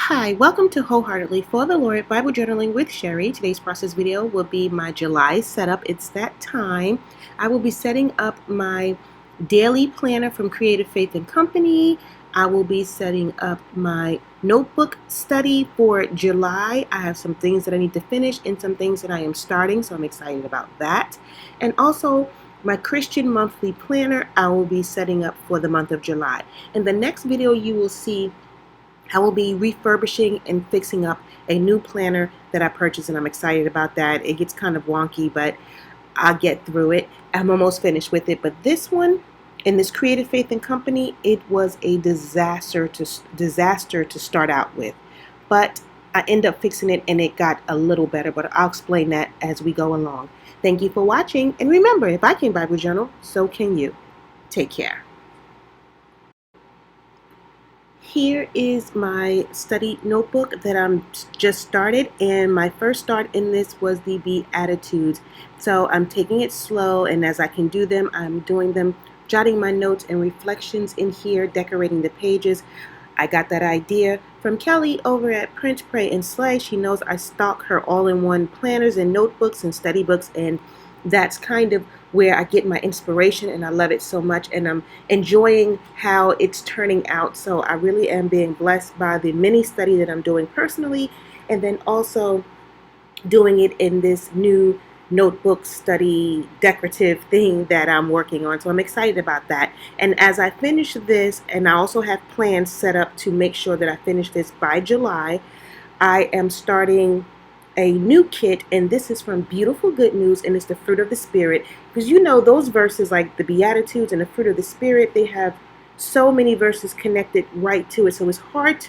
Hi, welcome to Wholeheartedly for the Lord Bible Journaling with Sherry. Today's process video will be my July setup. It's that time. I will be setting up my daily planner from Creative Faith and Company. I will be setting up my notebook study for July. I have some things that I need to finish and some things that I am starting, so I'm excited about that. And also my Christian monthly planner I will be setting up for the month of July. In the next video you will see I will be refurbishing and fixing up a new planner that I purchased, and I'm excited about that. It gets kind of wonky, but I'll get through it. I'm almost finished with it. But this one, in this Creative Faith and Company, it was a disaster to start out with. But I end up fixing it, and it got a little better. But I'll explain that as we go along. Thank you for watching, and remember, if I can Bible journal, so can you. Take care. Here is my study notebook that I'm just started, and my first start in this was the Beatitudes. So I'm taking it slow, and as I can do them, I'm doing them, jotting my notes and reflections in here, decorating the pages. I got that idea from Kelly over at Print, Pray, and Slay. She knows I stock her all-in-one planners and notebooks and study books, and that's kind of where I get my inspiration, and I love it so much, and I'm enjoying how it's turning out. So I really am being blessed by the mini study that I'm doing personally, and then also doing it in this new notebook study decorative thing that I'm working on. So I'm excited about that. And as I finish this, and I also have plans set up to make sure that I finish this by July, I am starting a new kit, and this is from Beautiful Good News, and it's the fruit of the Spirit. Because you know those verses like the Beatitudes and the fruit of the Spirit, they have so many verses connected right to it, so it's hard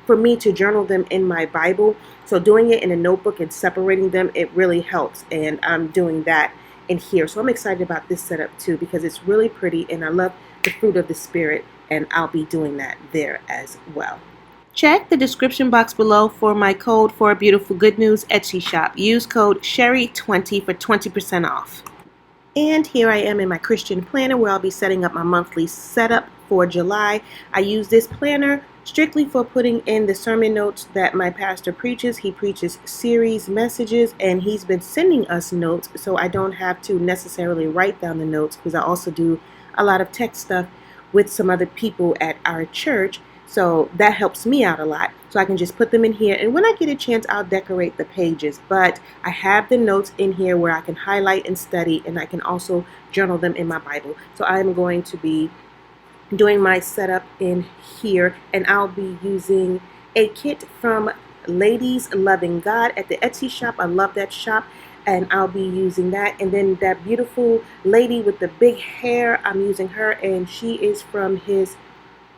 for me to journal them in my Bible. So doing it in a notebook and separating them, it really helps, and I'm doing that in here. So I'm excited about this setup too, because it's really pretty, and I love the fruit of the Spirit, and I'll be doing that there as well. Check the description box below for my code for Beautiful Good News Etsy shop. Use code SHERRY20 for 20% off. And here I am in my Christian planner where I'll be setting up my monthly setup for July. I use this planner strictly for putting in the sermon notes that my pastor preaches. He preaches series messages, and he's been sending us notes, so I don't have to necessarily write down the notes, because I also do a lot of tech stuff with some other people at our church. So that helps me out a lot. So I can just put them in here, and when I get a chance, I'll decorate the pages. But I have the notes in here where I can highlight and study, and I can also journal them in my Bible. So I'm going to be doing my setup in here, and I'll be using a kit from Ladies Loving God at the Etsy shop. I love that shop, and I'll be using that. And then that beautiful lady with the big hair, I'm using her, and she is from his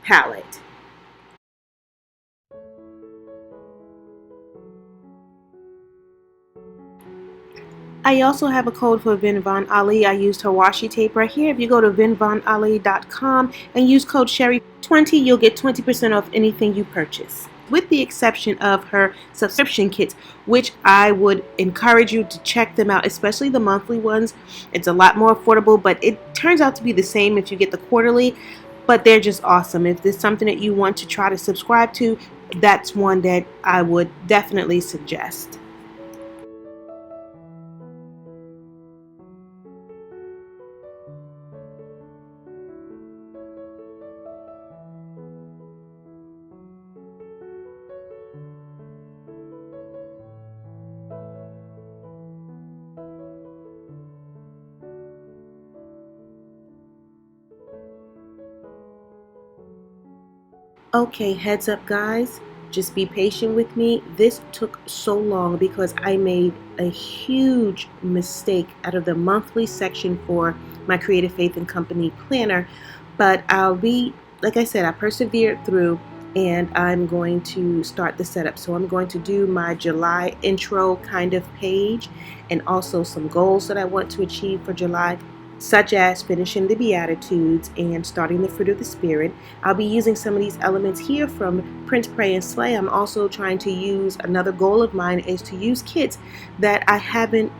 palette. I also have a code for Vin Von Ali. I used her washi tape right here. If you go to vinvonali.com and use code SHERRY20, you'll get 20% off anything you purchase, with the exception of her subscription kits, which I would encourage you to check them out, especially the monthly ones. It's a lot more affordable, but it turns out to be the same if you get the quarterly, but they're just awesome. If there's something that you want to try to subscribe to, that's one that I would definitely suggest. Okay, heads up guys, just be patient with me. This took so long because I made a huge mistake out of the monthly section for my Creative Faith and Company planner, but like I said, I persevered through, and I'm going to start the setup. So I'm going to do my July intro kind of page, and also some goals that I want to achieve for July, such as finishing the Beatitudes and starting the fruit of the Spirit. I'll be using some of these elements here from Print, Pray, and Slay. I'm also trying to use, another goal of mine is to use kits that I haven't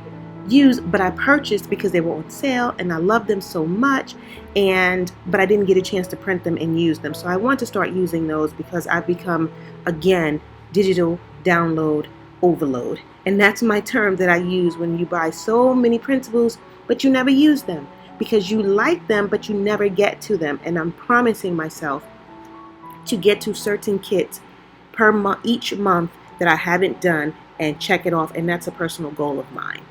used, but I purchased because they were on sale and I love them so much, but I didn't get a chance to print them and use them. So I want to start using those because I've become, again, digital download overload. And that's my term that I use when you buy so many principles, but you never use them because you like them, but you never get to them. And I'm promising myself to get to certain kits per month, each month that I haven't done, and check it off. And that's a personal goal of mine.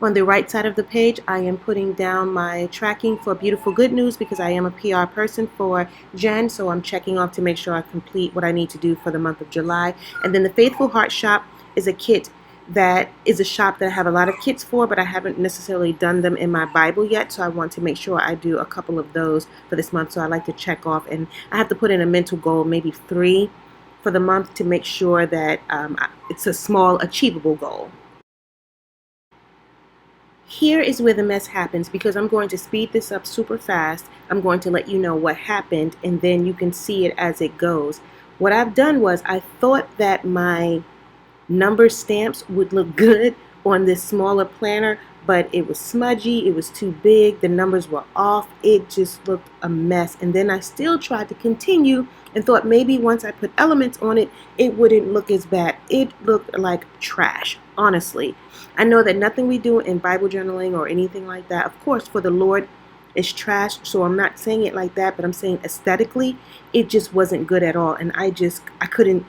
On the right side of the page, I am putting down my tracking for Beautiful Good News because I am a PR person for Jen, so I'm checking off to make sure I complete what I need to do for the month of July. And then the Faithful Heart Shop is a kit that is a shop that I have a lot of kits for, but I haven't necessarily done them in my Bible yet, so I want to make sure I do a couple of those for this month. So I like to check off, and I have to put in a mental goal, maybe 3 for the month, to make sure that it's a small, achievable goal. Here is where the mess happens because I'm going to speed this up super fast. I'm going to let you know what happened and then you can see it as it goes. What I've done was I thought that my number stamps would look good on this smaller planner, but it was smudgy, it was too big, the numbers were off, it just looked a mess. And then I still tried to continue and thought maybe once I put elements on it, it wouldn't look as bad. It looked like trash, honestly. I know that nothing we do in Bible journaling or anything like that, of course, for the Lord, is trash, so I'm not saying it like that, but I'm saying aesthetically, it just wasn't good at all. And I couldn't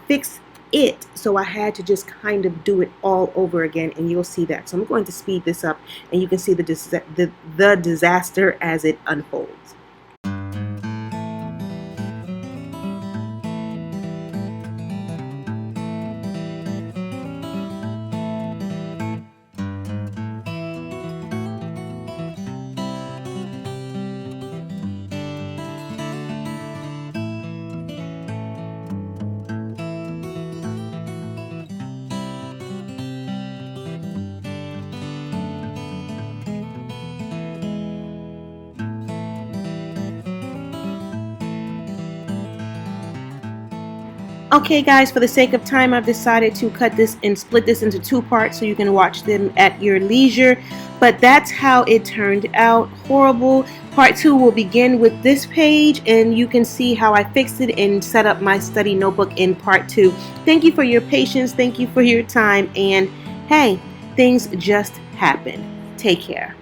fix it, so I had to just kind of do it all over again, and you'll see that. So I'm going to speed this up and you can see the disaster as it unfolds. Okay guys, for the sake of time, I've decided to cut this and split this into 2 parts so you can watch them at your leisure. But that's how it turned out. Horrible. Part 2 will begin with this page and you can see how I fixed it and set up my study notebook in part 2. Thank you for your patience. Thank you for your time. And hey, things just happen. Take care.